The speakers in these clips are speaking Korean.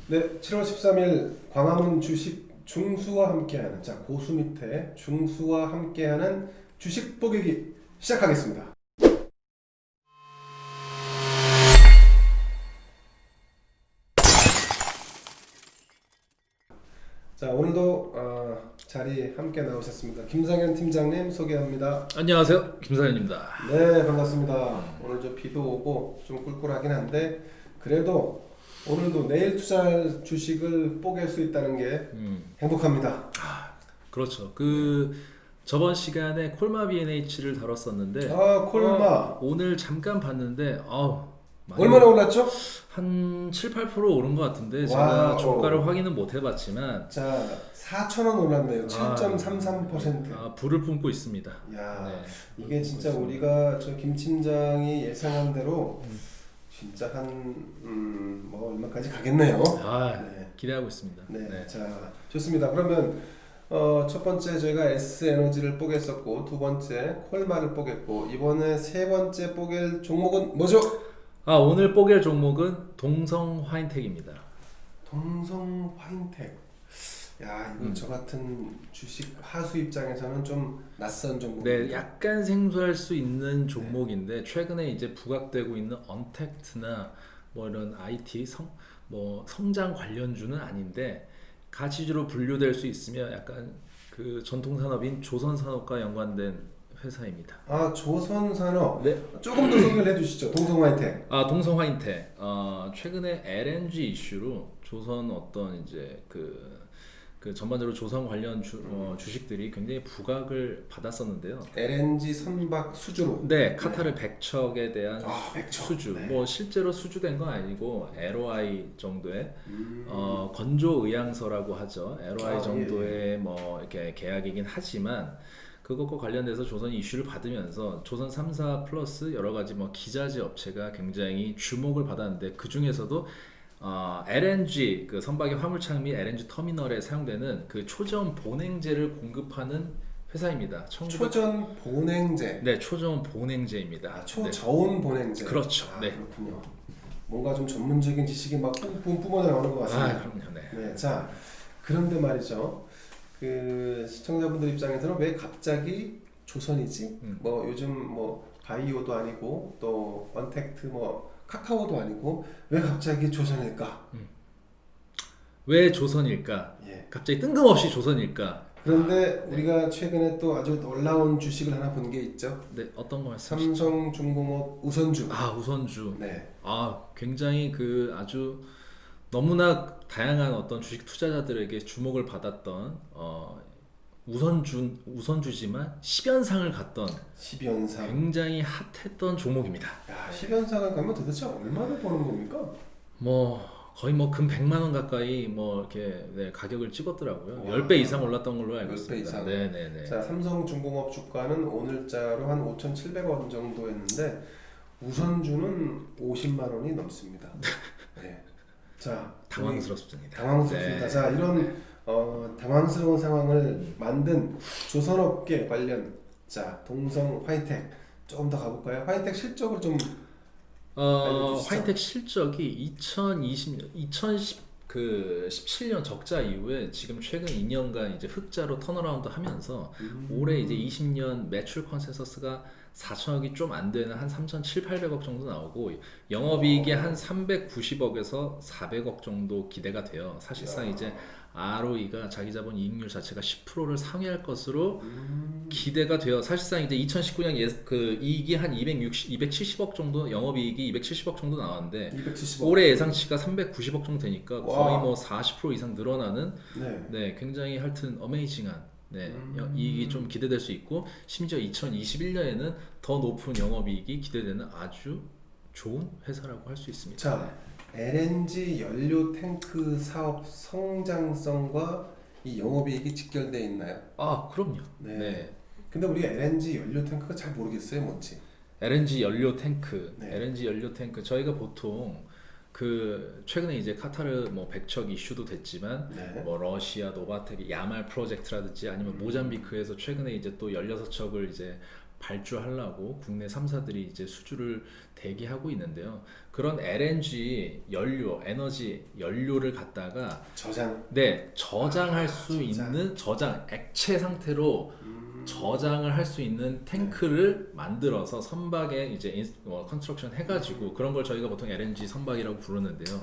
네, 7월 13일 광화문 주식 중수와 함께하는 고수 밑에 중수와 함께하는 주식 보기기 시작하겠습니다. 자, 오늘도 자리 함께 나오셨습니다. 김상현 팀장님 소개합니다. 안녕하세요, 김사연입니다. 네, 반갑습니다. 오늘 좀 비도 오고 좀 꿀꿀하긴 한데 그래도 오늘도 내일 투자할 주식을 뽀갤 수 있다는 게 행복합니다. 그렇죠. 저번 시간에 콜마 B&H를 다뤘었는데 콜마 오늘 잠깐 봤는데 얼마나 올랐죠? 한 7, 8% 오른 것 같은데 제가 와우. 주가를 확인은 못 해봤지만 자, 4,000원 올랐네요. 7.33%. 불을 뿜고 있습니다. 야, 네, 이게 진짜 우리가 김 팀장이 예상한 대로 진짜 뭐 얼마까지 가겠네요. 네. 기대하고 있습니다. 네. 네. 자, 좋습니다. 그러면 첫 번째 저희가 S에너지를 뽀갤었고, 두 번째 콜마를 뽀갤고, 이번에 세 번째 뽀갤 종목은 뭐죠? 오늘 뽀갤 종목은 동성 화인텍입니다. 동성 화인텍. 야, 이거 저 같은 주식 하수 입장에서는 좀 낯선 종목입니다. 네, 약간 생소할 수 있는 종목인데 최근에 이제 부각되고 있는 언택트나 뭐 이런 IT 성장 관련주는 아닌데 가치주로 분류될 수 있으며 약간 그 전통 산업인 조선 산업과 연관된 회사입니다. 조선산업. 네. 조금 더 소개를 해주시죠. 동성 화이텍. 동성 화인텍. 최근에 LNG 이슈로 조선 어떤 이제 그 전반적으로 조선 관련 주식들이 굉장히 부각을 받았었는데요. LNG 선박 수주로. 네, 카타르 백척에 대한 백척. 수주. 네. 뭐 실제로 수주된 건 아니고 LOI 정도의 건조 의향서라고 하죠. LOI 정도의 뭐 이렇게 계약이긴 하지만 그것과 관련돼서 조선이 이슈를 받으면서 조선 3사 플러스 여러 가지 뭐 기자재 업체가 굉장히 주목을 받았는데 그 중에서도 LNG 그 선박의 화물창 및 LNG 터미널에 사용되는 그 초저온 본행제를 공급하는 회사입니다. 초전 본행제. 네, 초저온 본행제입니다. 초저온 본행제. 그렇죠. 네. 그렇군요. 뭔가 좀 전문적인 지식이 막 뿜뿜 뿜어져 나오는 것 같습니다. 그럼요. 네. 네. 자, 그런데 말이죠. 그 시청자분들 입장에서는 왜 갑자기 조선이지? 뭐 요즘 뭐 바이오도 아니고 또 언택트 뭐 카카오도 아니고 왜 갑자기 조선일까? 왜 조선일까? 예. 갑자기 뜬금없이 조선일까? 그런데 우리가 최근에 또 아주 놀라운 주식을 하나 본 게 있죠. 네, 어떤 거 말씀하시죠? 삼성중공업 우선주. 우선주. 네. 굉장히 아주 너무나 다양한 어떤 주식 투자자들에게 주목을 받았던 우선주지만 10연상을 갔던 10연상. 굉장히 핫했던 종목입니다. 야, 10연상을 가면 도대체 얼마를 버는 겁니까? 뭐 거의 뭐 금 100만 원 가까이 뭐 이렇게 가격을 찍었더라고요. 와. 10배 이상 올랐던 걸로 알고 10배 있습니다. 이상. 네네네. 자, 삼성중공업 주가는 오늘자로 한 5,700원 정도였는데 우선주는 50만 원이 넘습니다. 네. 자, 당황스럽습니다. 당황스럽습니다. 네. 자, 이런 당황스러운 상황을 만든 조선업계 관련 동성 화이텍 조금 더 가볼까요? 화이텍 실적을 좀 알려주시죠. 화이텍 실적이 17년 적자 이후에 지금 최근 2년간 이제 흑자로 턴어라운드 하면서 올해 이제 20년 매출 컨센서스가 4천억이 좀 안 되는 한 3,700~800억 정도 나오고 영업이익이 한 390억에서 400억 정도 기대가 돼요. 사실상 이제 ROE가 자기 자본 이익률 자체가 10%를 상회할 것으로 기대가 돼요. 사실상 이제 2019년 그 이익이 한 270억 정도, 영업이익이 270억 정도 나왔는데 270억. 올해 예상치가 390억 정도 되니까 거의 와. 뭐 40% 이상 늘어나는 네. 굉장히 하여튼 어메이징한 이익이 좀 기대될 수 있고 심지어 2021년에는 더 높은 영업이익이 기대되는 아주 좋은 회사라고 할 수 있습니다. 자, LNG 연료 탱크 사업 성장성과 이 영업이익이 직결되어 있나요? 그럼요. 네. 근데 우리가 LNG 연료 탱크가 잘 모르겠어요, 뭔지. LNG 연료 탱크, 네. LNG 연료 탱크 저희가 보통 최근에 이제 카타르 뭐 백척 이슈도 됐지만 네. 뭐 러시아 노바텍 야말 프로젝트라든지 아니면 모잠비크에서 최근에 이제 또 16척을 이제 발주하려고 국내 3사들이 이제 수주를 대기하고 있는데요. 그런 LNG 연료, 에너지 연료를 갖다가 저장할 수 있는 액체 상태로 저장을 할 수 있는 탱크를 만들어서 선박에 이제 컨스트럭션 해가지고 그런 걸 저희가 보통 LNG 선박이라고 부르는데요.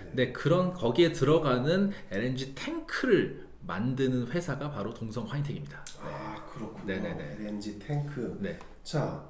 근데 그런 거기에 들어가는 LNG 탱크를 만드는 회사가 바로 동성 화이텍입니다. 그렇군요. 네네네. LNG 탱크. 네. 자,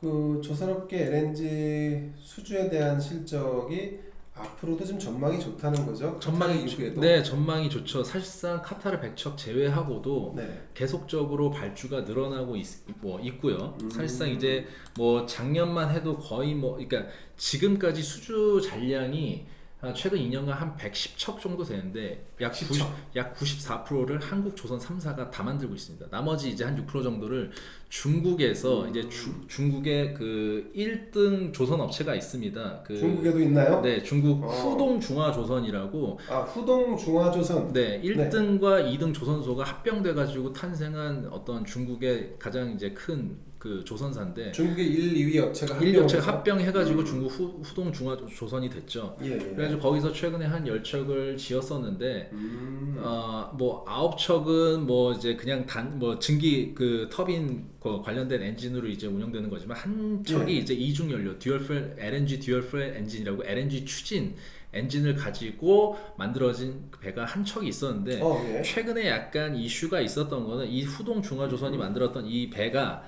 그 조선업계 LNG 수주에 대한 실적이 앞으로도 좀 전망이 좋다는 거죠? 전망이 좋죠. 사실상 카타르 백척 제외하고도 계속적으로 발주가 늘어나고 있고요. 사실상 이제 뭐 작년만 해도 거의 그러니까 지금까지 수주 잔량이 최근 2년간 한 110척 정도 되는데 약 94%를 한국 조선 3사가 다 만들고 있습니다. 나머지 이제 한 6% 정도를 중국에서 이제 중국의 그 1등 조선 업체가 있습니다. 중국에도 있나요? 네, 중국 후동중화조선이라고. 후동중화조선. 네, 1등과 2등 조선소가 합병돼 가지고 탄생한 어떤 중국의 가장 이제 큰 그 조선사인데 중국의 1, 2위 업체가 합병해가지고 중국 후동중화조선이 됐죠. 그래가지고 거기서 최근에 한 10척을 지었었는데 뭐 9척은 뭐 이제 그냥 증기 그 터빈 관련된 엔진으로 이제 운영되는 거지만 한 척이 이제 이중 연료 LNG 듀얼 fuel 엔진이라고 LNG 추진 엔진을 가지고 만들어진 배가 한 척이 있었는데 최근에 약간 이슈가 있었던 거는 이 후동중화조선이 만들었던 이 배가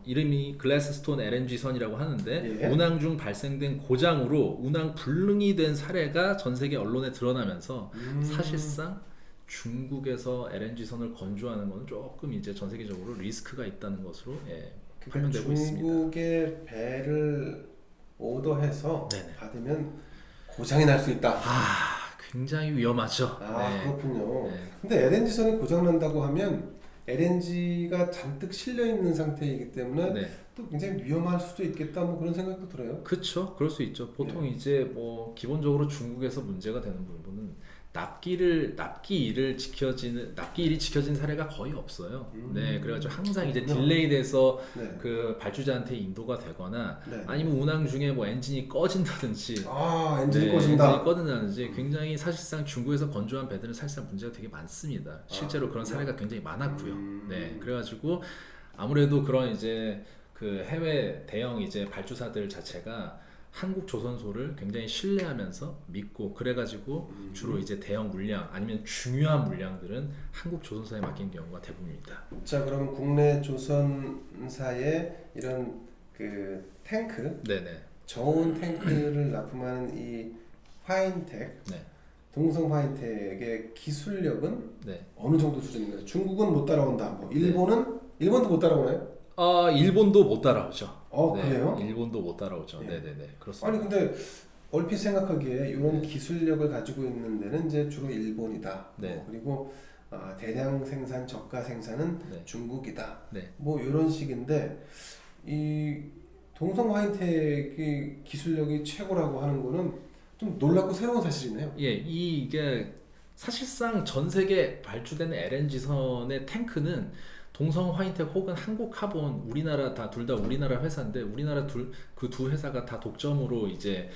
이름이 글래스스톤 LNG 선이라고 하는데 운항 중 발생된 고장으로 운항 불능이 된 사례가 전 세계 언론에 드러나면서 사실상 중국에서 LNG 선을 건조하는 것은 조금 이제 전 세계적으로 리스크가 있다는 것으로 판명되고 있습니다. 중국의 배를 오더해서 받으면 고장이 날 수 있다. 굉장히 위험하죠. 그렇군요. 근데 LNG 선이 고장 난다고 하면 LNG가 잔뜩 실려 있는 상태이기 때문에 또 굉장히 위험할 수도 있겠다 뭐 그런 생각도 들어요. 그렇죠. 그럴 수 있죠. 보통 이제 뭐 기본적으로 중국에서 문제가 되는 부분은 납기일이 지켜진 사례가 거의 없어요. 그래가지고 항상 이제 딜레이돼서 그 발주자한테 인도가 되거나 아니면 운항 중에 뭐 엔진이 꺼진다든지, 엔진이 꺼진다든지 굉장히 사실상 중국에서 건조한 배들은 사실상 문제가 되게 많습니다. 실제로 그런 사례가 굉장히 많았고요. 그래가지고 아무래도 그런 이제 그 해외 대형 이제 발주사들 자체가 한국 조선소를 굉장히 신뢰하면서 믿고 그래가지고 주로 이제 대형 물량 아니면 중요한 물량들은 한국 조선사에 맡긴 경우가 대부분입니다. 자, 그럼 국내 조선사의 이런 그 탱크, 저온 탱크를 납품하는 이 화인텍, 동성 화인텍의 기술력은 어느 정도 수준인가요? 중국은 못 따라온다. 뭐 일본도 못 따라오나요? 일본도 못 따라오죠. 그래요? 일본도 못 따라오죠. 그렇습니다. 아니 근데 얼핏 생각하기에 이런 기술력을 가지고 있는 데는 이제 주로 일본이다. 그리고 대량 생산, 저가 생산은 중국이다. 뭐 이런 식인데 이 동성 화이텍의 기술력이 최고라고 하는 거는 좀 놀랍고 새로운 사실이네요. 이게 사실상 전 세계 발주되는 LNG 선의 탱크는 동성 화이텍 혹은 한국 카본 우리나라 둘 다 우리나라 회사인데 우리나라 그 두 회사가 다 독점으로 이제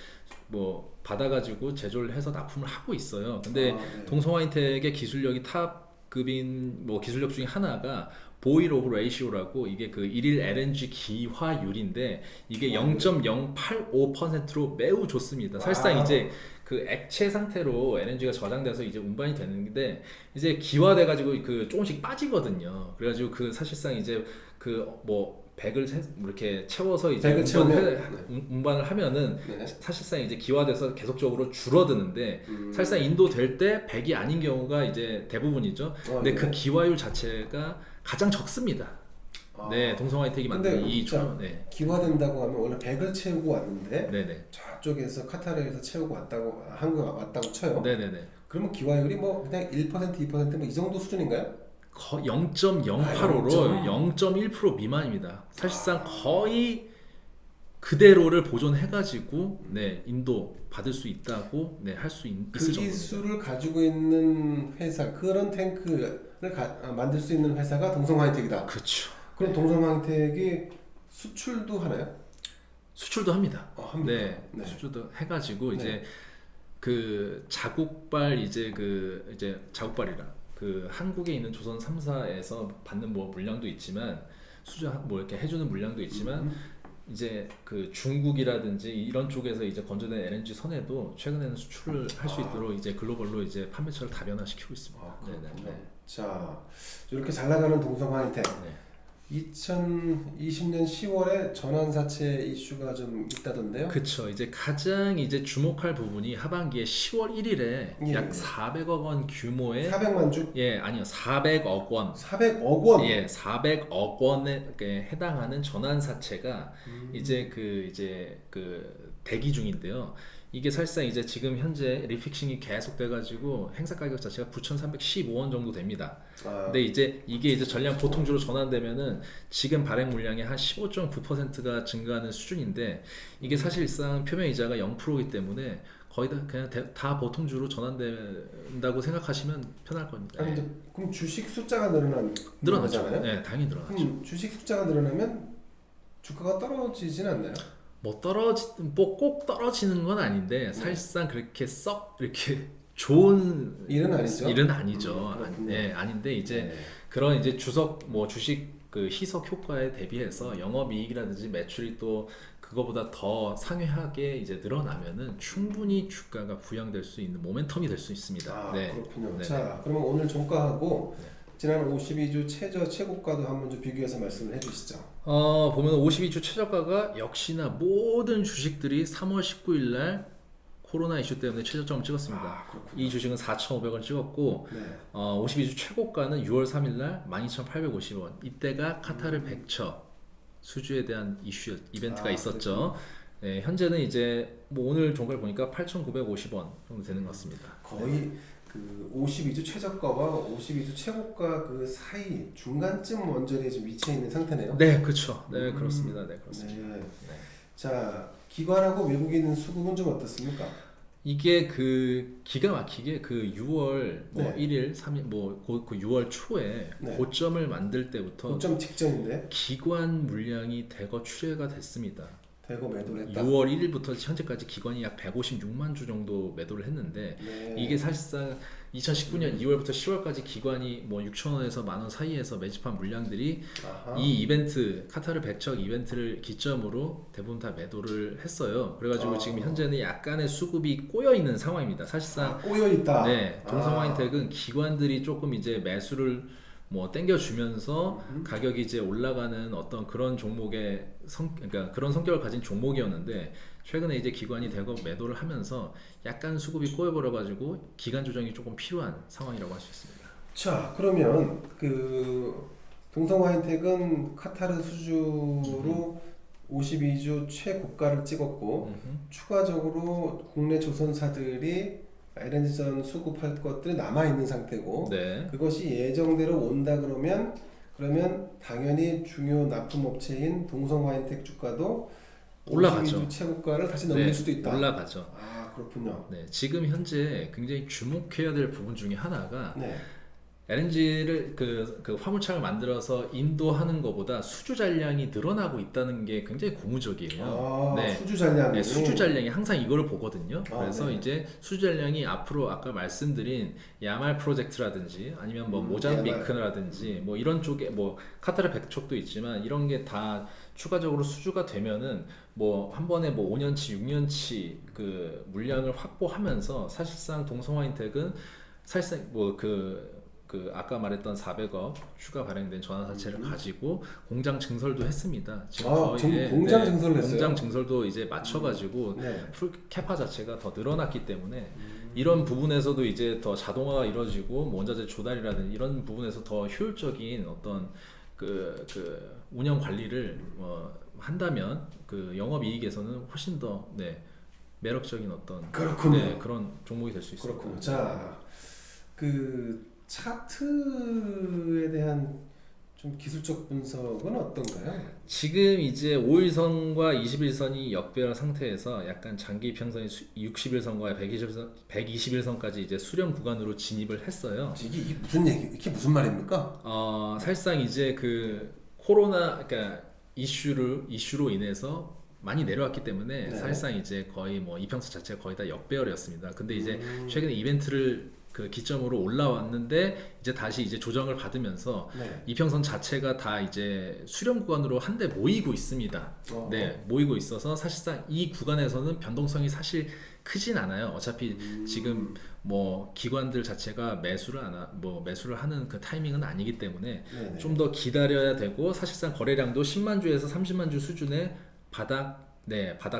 뭐 받아가지고 제조를 해서 납품을 하고 있어요. 근데 동성 화이텍의 기술력이 탑급인 뭐 기술력 중에 하나가 보일 오브 레이시오라고 이게 그 일일 LNG 기화율인데 이게 0.085%로 매우 좋습니다. 사실상 이제 그 액체 상태로 LNG가 저장돼서 이제 운반이 되는데 이제 기화돼 가지고 그 조금씩 빠지거든요. 그래가지고 그 사실상 이제 그 뭐 백을 이렇게 채워서 이제 운반을 하면은 사실상 이제 기화돼서 계속적으로 줄어드는데 사실상 인도 될 때 백이 아닌 경우가 이제 대부분이죠. 근데 그 기화율 자체가 가장 적습니다. 동성 화이텍이 만든 이 기화된다고 하면 원래 100을 채우고 왔는데 저쪽에서 카타르에서 채우고 왔다고 한국에 왔다고 쳐요. 그러면 기화율이 뭐 그냥 1% 2% 뭐 이 정도 수준인가요? 0.085로 0.1% 미만입니다. 사실상 거의 그대로를 보존해가지고 인도 받을 수 있다고 할 수 있을 그 정도입니다. 기술을 가지고 있는 회사, 그런 탱크를 만들 수 있는 회사가 동성 화이텍이다. 그렇죠. 그럼 동성황택이 수출도 하나요? 수출도 합니다. 합니다. 네, 수출도 해가지고 이제 그 자국발 이제 자국발이라 그 한국에 있는 조선 3사에서 받는 뭐 물량도 있지만 수주 뭐 이렇게 해주는 물량도 있지만 이제 그 중국이라든지 이런 쪽에서 이제 건조된 LNG 선에도 최근에는 수출을 할 수 있도록 이제 글로벌로 이제 판매처를 다변화시키고 있습니다. 그렇군요. 자, 이렇게 잘 나가는 동성황택. 2020년 10월에 전환사채 이슈가 좀 있다던데요? 그쵸. 이제 가장 이제 주목할 부분이 하반기에 10월 1일에 약 400억 원 규모의 400만 주? 예, 아니요. 400억 원. 400억 원? 예, 400억 원에 해당하는 전환사채가 이제 그 대기 중인데요. 이게 사실상 이제 지금 현재 리픽싱이 계속 돼가지고 행사 가격 자체가 9,315원 정도 됩니다. 근데 이제 이게 이제 전량 보통주로 전환되면은 지금 발행 물량의 한 15.9%가 증가하는 수준인데 이게 사실상 표면 이자가 0%이기 때문에 거의 다 그냥 다 보통주로 전환된다고 생각하시면 편할 겁니다. 아니, 이제 그럼 주식 숫자가 늘어나죠. 늘어나잖아요? 네, 당연히 늘어나죠. 그럼 주식 숫자가 늘어나면 주가가 떨어지진 않나요? 뭐 꼭 떨어지는 건 아닌데 사실상 그렇게 썩 이렇게 좋은 일은 아니죠. 일은 아니죠. 아닌데 이제 그런 이제 주식 그 희석 효과에 대비해서 영업이익이라든지 매출이 또 그거보다 더 상회하게 이제 늘어나면은 충분히 주가가 부양될 수 있는 모멘텀이 될 수 있습니다. 그렇군요. 자, 그러면 오늘 종가하고 지난 52주 최고가도 한번 좀 비교해서 말씀을 해주시죠. 보면 52주 최저가가 역시나 모든 주식들이 3월 19일 날 코로나 이슈 때문에 최저점을 찍었습니다. 이 주식은 4,500원 찍었고 52주 최고가는 6월 3일 날 12,850원. 이때가 카타르 백처 수주에 대한 이벤트가 있었죠. 네, 현재는 이제 뭐 오늘 종가를 보니까 8,950원 정도 되는 것 같습니다. 거의 그 52주 최저가와 52주 최고가 그 사이 중간쯤 원전이 지금 위치해 있는 상태네요. 네, 그렇죠. 네, 그렇습니다. 네, 그렇습니다. 자, 기관하고 외국인 수급은 좀 어떻습니까? 이게 그 기가 막히게 그 6월 뭐 1일, 3일 그 6월 초에 고점을 만들 때부터 고점 직전인데 기관 물량이 대거 출회가 됐습니다. 대거 매도를 했다. 6월 1일부터 현재까지 기관이 약 156만 주 정도 매도를 했는데 이게 사실상 2019년 2월부터 10월까지 기관이 뭐 6,000원에서 만원 사이에서 매집한 물량들이 이 이벤트 카타르 백척 이벤트를 기점으로 대부분 다 매도를 했어요. 그래가지고 지금 현재는 약간의 수급이 꼬여 있는 상황입니다. 사실상 꼬여 있다. 네, 동성화인텍은 기관들이 조금 이제 매수를 뭐 땡겨주면서 가격이 이제 올라가는 어떤 그런 종목의 그러니까 그런 성격을 가진 종목이었는데 최근에 이제 기관이 대거 매도를 하면서 약간 수급이 꼬여버려가지고 기간 조정이 조금 필요한 상황이라고 할 수 있습니다. 자, 그러면 그 동성화인텍은 카타르 수주로 52주 최고가를 찍었고 추가적으로 국내 조선사들이 LNG전 수급할 것들이 남아있는 상태고 그것이 예정대로 온다 그러면 당연히 중요 납품업체인 동성화인텍 주가도 올라가죠. 최고가를 다시 넘길 수도 있다. 올라가죠. 그렇군요. 네, 지금 현재 굉장히 주목해야 될 부분 중에 하나가 LNG를 그 화물창을 만들어서 인도하는 것보다 수주 잔량이 늘어나고 있다는 게 굉장히 고무적이에요. 수주 잔량. 네, 수주 잔량이 항상 이거를 보거든요. 그래서 이제 수주 잔량이 앞으로 아까 말씀드린 야말 프로젝트라든지 아니면 뭐 모잠비크라든지 뭐 이런 쪽에 뭐 카타르 백척도 있지만 이런 게 다 추가적으로 수주가 되면은 뭐 한 번에 뭐 5년치, 6년치 그 물량을 확보하면서 사실상 동성화인텍은 사실상 그 아까 말했던 400억 추가 발행된 전환사채를 가지고 공장 증설도 했습니다. 지금 거의 공장 증설을 했어요. 공장 증설도 이제 맞춰가지고 풀 캐파 자체가 더 늘어났기 때문에 이런 부분에서도 이제 더 자동화가 이루어지고 원자재 조달이라든지 이런 부분에서 더 효율적인 어떤 그 운영 관리를 한다면 그 영업 이익에서는 훨씬 더 매력적인 어떤 그런 종목이 될 수 있습니다. 그렇군요. 자, 그 차트에 대한 좀 기술적 분석은 어떤가요? 지금 이제 5일선과 21선이 역배열 상태에서 약간 장기 평선이 60일선과 120일선까지 이제 수렴 구간으로 진입을 했어요. 이게 무슨 말입니까? 사실상 이제 그 코로나 그러니까 이슈로 인해서 많이 내려왔기 때문에 네. 사실상 이제 거의 뭐 이평선 자체가 거의 다 역배열이었습니다. 근데 이제 최근에 이벤트를 그 기점으로 올라왔는데 이제 다시 이제 조정을 받으면서 네. 이평선 자체가 다 이제 수렴 구간으로 한데 모이고 있습니다. 네, 모이고 있어서 사실상 이 구간에서는 변동성이 사실 크진 않아요. 어차피 지금 뭐 기관들 자체가 매수를 하는 그 타이밍은 아니기 때문에 네네. 좀 더 기다려야 되고 사실상 거래량도 10만 주에서 30만 주 수준의 바닥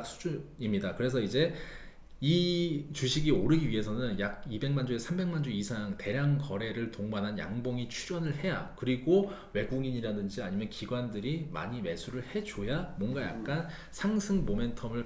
수준입니다. 그래서 이제 이 주식이 오르기 위해서는 약 200만 주에서 300만 주 이상 대량 거래를 동반한 양봉이 출현을 해야, 그리고 외국인이라든지 아니면 기관들이 많이 매수를 해줘야 뭔가 약간 상승 모멘텀을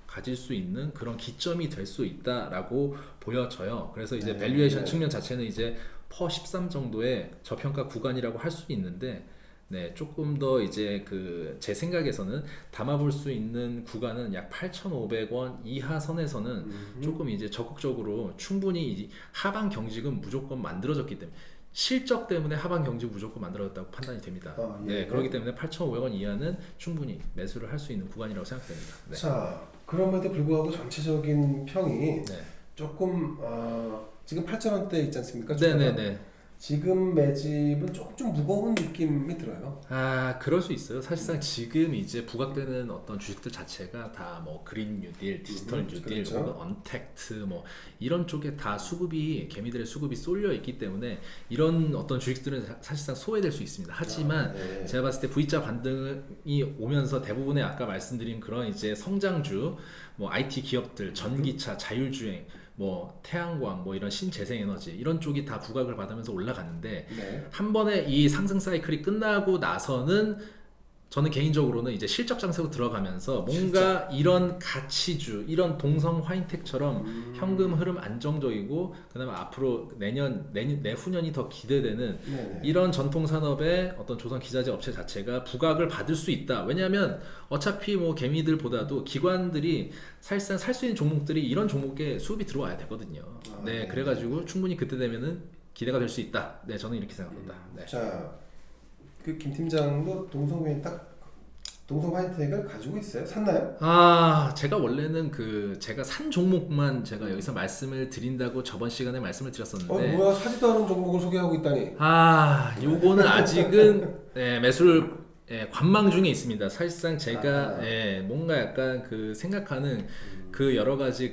가질 수 있는 그런 기점이 될 수 있다라고 보여져요. 그래서 이제 네. 밸류에이션 네. 측면 자체는 이제 퍼 13 정도의 저평가 구간이라고 할 수 있는데, 네, 조금 더 이제 그 제 생각에서는 담아볼 수 있는 구간은 약 8,500원 이하 선에서는 조금 이제 적극적으로 충분히 이 하방 경직은 무조건 만들어졌기 때문에, 실적 때문에 하방 경직 무조건 만들어졌다고 판단이 됩니다. 예. 네, 그렇기 때문에 8,500원 이하는 충분히 매수를 할 수 있는 구간이라고 생각됩니다. 네. 자, 그럼에도 불구하고 전체적인 평이 네. 조금 지금 8,000원대 있지 않습니까? 네네네. 지금 매집은 조금 좀 무거운 느낌이 들어요. 아, 그럴 수 있어요. 사실상 지금 이제 부각되는 어떤 주식들 자체가 다 뭐 그린 뉴딜, 디지털 뉴딜, 그렇죠. 혹은 언택트 뭐 이런 쪽에 다 개미들의 수급이 쏠려 있기 때문에 이런 어떤 주식들은 사실상 소외될 수 있습니다. 하지만 네. 제가 봤을 때 V자 반등이 오면서 대부분의 아까 말씀드린 그런 이제 성장주, 뭐 IT 기업들, 전기차, 자율주행, 뭐 태양광, 뭐 이런 신재생에너지 이런 쪽이 다 부각을 받으면서 올라가는데, 네. 한 번에 이 상승 사이클이 끝나고 나서는 저는 개인적으로는 이제 실적 장세로 들어가면서 뭔가 이런 가치주, 이런 동성 화인텍처럼 현금 흐름 안정적이고, 그다음에 앞으로 내후년이 더 기대되는 네네. 이런 전통 산업의 어떤 조선 기자재 업체 자체가 부각을 받을 수 있다. 왜냐하면 어차피 뭐 개미들보다도 기관들이 사실상 살 수 있는 종목들이 이런 종목에 수급이 들어와야 되거든요. 네, 그래가지고 충분히 그때 되면은 기대가 될 수 있다. 네, 저는 이렇게 생각합니다. 네. 자, 그 김 팀장도 동성 화이텍을 가지고 있어요? 샀나요? 아, 제가 원래는 제가 산 종목만 제가 여기서 말씀을 드린다고 저번 시간에 말씀을 드렸었는데, 뭐야, 사지도 않은 종목을 소개하고 있다니. 아, 요거는 아직은 매수를 관망 중에 있습니다. 사실상 제가 뭔가 약간 생각하는 그 여러 가지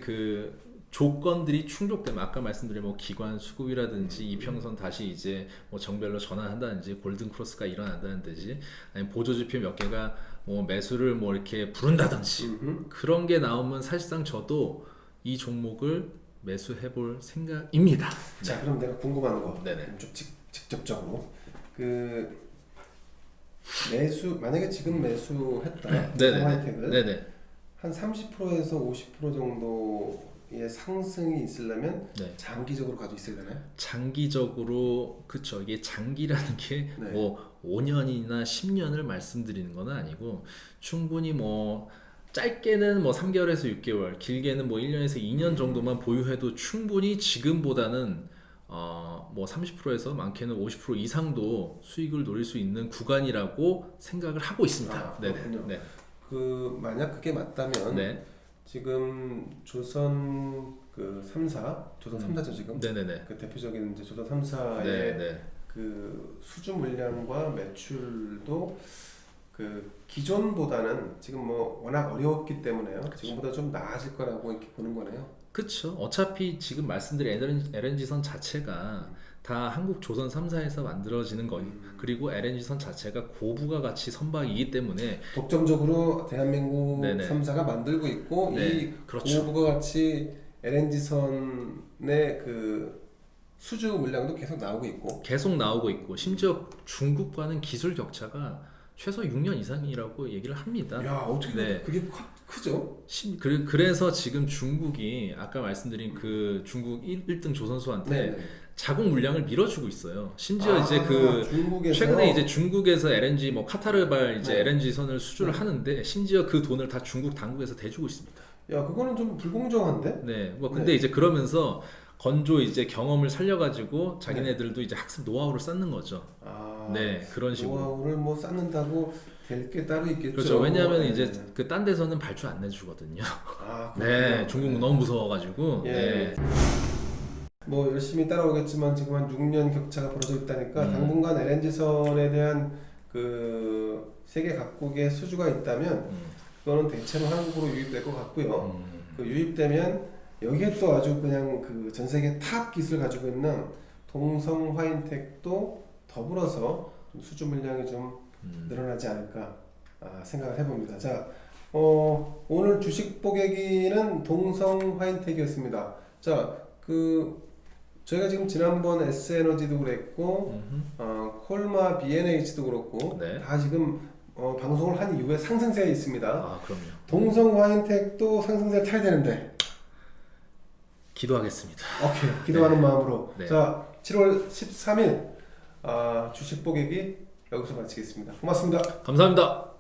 조건들이 충족되면, 아까 말씀드린 뭐 기관 수급이라든지 이평선 다시 이제 뭐 정별로 전환한다든지 골든 크로스가 일어난다든지, 아니면 보조 지표 몇 개가 뭐 매수를 뭐 이렇게 부른다든지 그런 게 나오면 사실상 저도 이 종목을 매수해 볼 생각입니다. 자, 그럼 내가 궁금한 거 네네. 좀 직접적으로 만약에 지금 매수했다 동성 화이텍을 네네. 한 30%에서 50% 정도의 상승이 있으려면 네. 장기적으로 가지고 있으려나요? 장기적으로, 그쵸, 이게 장기라는 게 네. 뭐 5년이나 10년을 말씀드리는 건 아니고, 충분히 뭐 짧게는 뭐 3개월에서 6개월, 길게는 뭐 1년에서 2년 정도만 보유해도 충분히 지금보다는 뭐 30%에서 많게는 50% 이상도 수익을 노릴 수 있는 구간이라고 생각을 하고 있습니다. 네네. 그렇군요. 네. 만약 그게 맞다면 네. 지금 조선 3사, 조선 3사죠 지금. 네네네. 그 대표적인 이제 조선 3사의 네네. 그 수주 물량과 매출도 기존보다는 지금 뭐 워낙 어려웠기 때문에요. 지금보다 좀 나아질 거라고 이렇게 보는 거네요. 그쵸. 어차피 지금 말씀드린 LNG선 자체가 다 한국 조선 3사에서 만들어지는 거, 그리고 LNG선 자체가 고부가가치 선박이기 때문에 독점적으로 대한민국 네네. 3사가 만들고 있고, 네, 이 그렇죠. 고부가가치 LNG선의 수주 물량도 계속 나오고 있고, 심지어 중국과는 기술 격차가 최소 6년 이상이라고 얘기를 합니다. 야, 어떻게 네. 그게 크죠? 그래서 지금 중국이 아까 말씀드린 중국 1등 조선소한테 네. 자국 물량을 밀어주고 있어요. 심지어 이제 중국에서 최근에 이제 중국에서 LNG 뭐 카타르발 이제 네. LNG 선을 수주를 하는데, 심지어 그 돈을 다 중국 당국에서 대주고 있습니다. 야, 그거는 좀 불공정한데? 네, 뭐 근데 이제 그러면서 건조 이제 경험을 살려가지고 자기네들도 이제 학습 노하우를 쌓는 거죠. 네, 그런 식으로. 노하우를 뭐 쌓는다고 될 게 따로 있겠죠. 그렇죠. 왜냐하면 네. 이제 그 딴 데서는 발주 안 내주거든요. 아, 네, 그렇구나. 중국 너무 무서워가지고. 예. 네. 뭐 열심히 따라오겠지만 지금 한 6년 격차가 벌어져 있다니까 당분간 LNG선에 대한 그 세계 각국의 수주가 있다면 그거는 대체로 한국으로 유입될 것 같고요. 그 유입되면 여기에 또 아주 그냥 그 전 세계 탑 기술 가지고 있는 동성 화인텍도 더불어서 좀 수주 물량이 좀 늘어나지 않을까 생각을 해봅니다. 자, 오늘 주식 보객기는 동성 화인텍이었습니다. 자, 저희가 지금 지난번 S에너지도 그랬고, 콜마 B&H도 그렇고, 네. 다 지금 방송을 한 이후에 상승세에 있습니다. 아, 그럼요. 동성 화인텍도 상승세를 타야 되는데, 기도하겠습니다. 오케이, 기도하는 마음으로. 네. 자, 7월 13일 주식 보객기 여기서 마치겠습니다. 고맙습니다. 감사합니다.